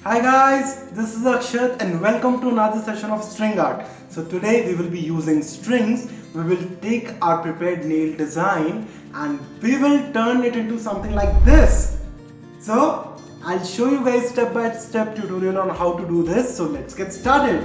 Hi guys, this is Akshat and welcome to another session of string art. So today we will be using strings. We will take our prepared nail design and we will turn it into something like this. So I'll show you guys step by step tutorial on how to do this. So let's get started.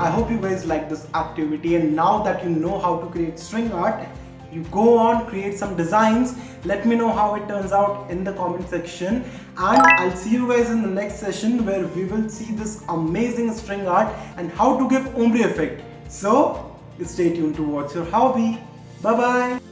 I hope you guys like this activity, and now that you know how to create string art, you go on, create some designs. Let me know how it turns out in the comment section, and I'll see you guys in the next session where we will see this amazing string art and how to give ombre effect. So stay tuned to What's Your Hobby. Bye bye.